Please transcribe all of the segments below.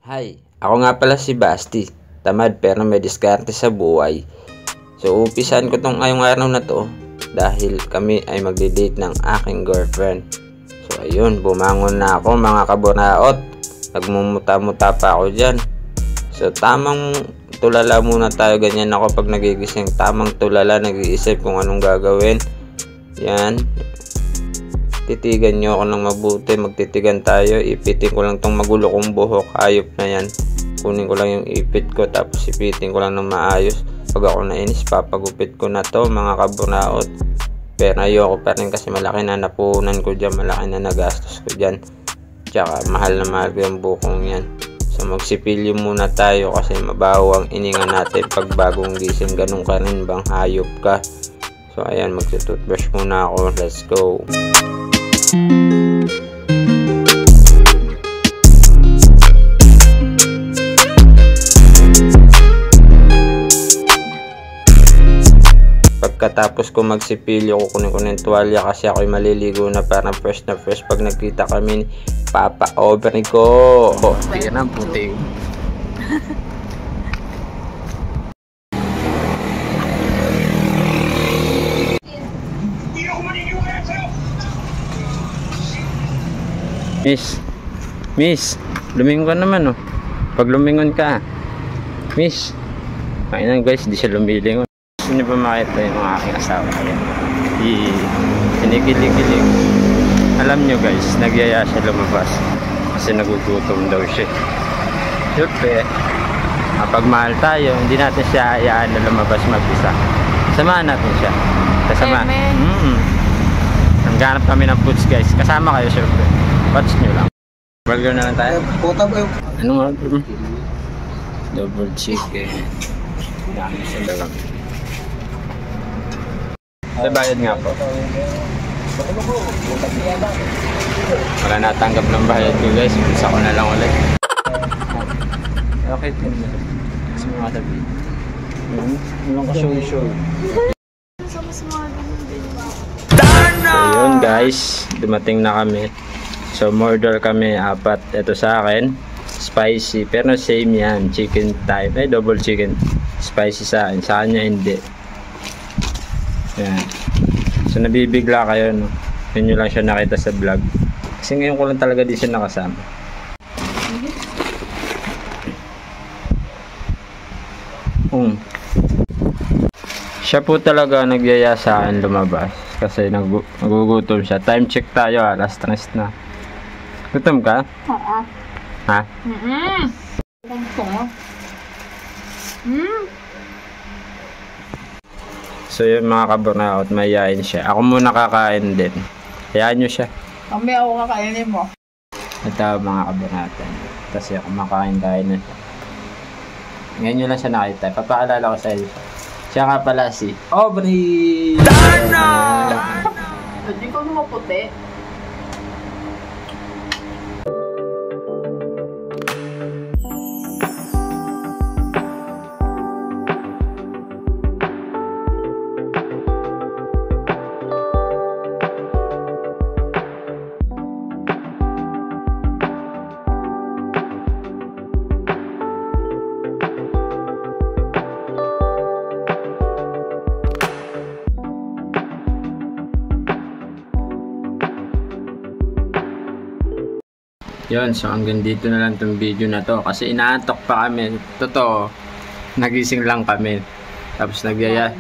Hi, ako nga pala si Basti. Tamad pero may diskarte sa buhay. So, upisan ko tong ngayong araw na to dahil kami ay magde-date ng aking girlfriend. So, ayun, bumangon na ako mga kabonaot. Nagmumuta-muta pa ako dyan. So, tamang tulala muna tayo. Ganyan ako pag nagigising. Tamang tulala, nag-iisip kung anong gagawin. Yan. Titigan nyo ako ng mabuti, magtitigan tayo. Ipitin ko lang tong magulo kong buhok, hayop na yan. Kunin ko lang yung ipit ko, tapos ipitin ko lang ng maayos. Pag ako nainis, papagupit ko na to mga kabunaot. Pero ayoko pa rin kasi malaki na napunan ko dyan, malaki na nagastos ko dyan. Tsaka mahal na mahal ko yung bukong yan. So magsipilyo muna tayo kasi mabaho ang ininga natin pag bagong gising. Ganun ka rin bang hayop ka? So ayan, magtutoothbrush muna ako, let's go. Pagkatapos ko magsipilyo, kukunin ko ng tuwalya kasi ako'y maliligo na parang fresh na fresh pag nagkita kami ni Papa Aubrey ko. Hindi na puting. Miss, lumingon ka naman, oh. Pag lumingon ka, Miss. Ayun guys, di siya lumilingon. Gusto niyo ba makita yung mga aking asawa? Kinikilig-kilig. Alam nyo guys, nagyaya siya lumabas kasi nagugutom daw siya. Siyempre, kapag mahal tayo, hindi natin siya hayaan na lumabas mag-isa. Samahan natin siya. Kasama. Nangganap kami ng foods guys. Kasama kayo siyempre. Watch nyo lang. Burger na lang tayo. Anong order? Double chicken. Dami sa dalang. May bayad nga po. Wala natanggap ng bayad ko guys. Bisa ko na lang ulit. Okay. Kasi mga tabi. Walang ka show. So yun guys. Dumating na kami. So, order kami, 4. Ito sa akin, spicy. Pero same yan, chicken type. Double chicken. Spicy sa akin. Sa kanya hindi. Yan. So, nabibigla kayo, no? Yun nyo lang siya nakita sa vlog. Kasi ngayon ko lang talaga di siya nakasama. Siya po talaga nagyaya sa akin lumabas. Kasi nagugutom siya. Time check tayo, alas 3 na. Gutom ka? Oo. Ha? So yun mga kaburnaot, mayayain siya. Ako muna kakain din. Hayaan nyo siya. Kami ako kakainin mo. Ito mga kaburnaatan. Kasi ako makain-kain na siya. Ngayon nyo lang siya nakita. Papaalala ko sa iyo. Siya nga pala si Aubrey! Dana! Hindi ko naman puti. Yun, so hanggang dito na lang itong video na to kasi inaantok pa kami. Totoo, nagising lang kami. Tapos nagyaya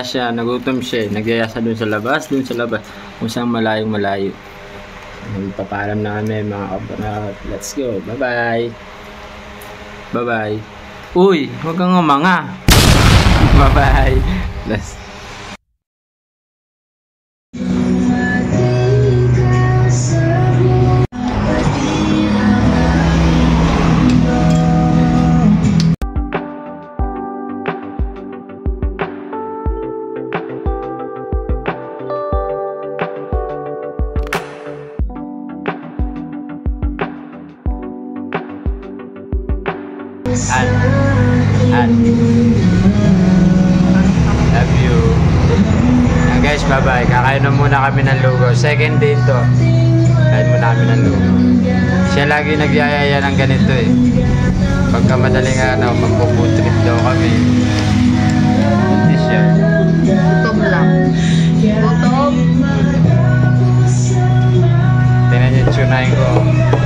siya, nagutom siya. Nagyaya siya dun sa labas, kung saan malayo. Magpapaalam na kami mga kabarnaut. Let's go, bye bye. Uy, huwag kang umanga. Bye bye. Let's love you. Guys, bye bye. Kakain na muna kami ng lugaw. Second day to. Kain mo namin ng luto. Siya lagi nagyayaya ng ganito eh. Pagka madaling magpo-food trip daw kami. Buntis siya. Gutom lang. Gutom. Tingnan niyo, tsunahin ko.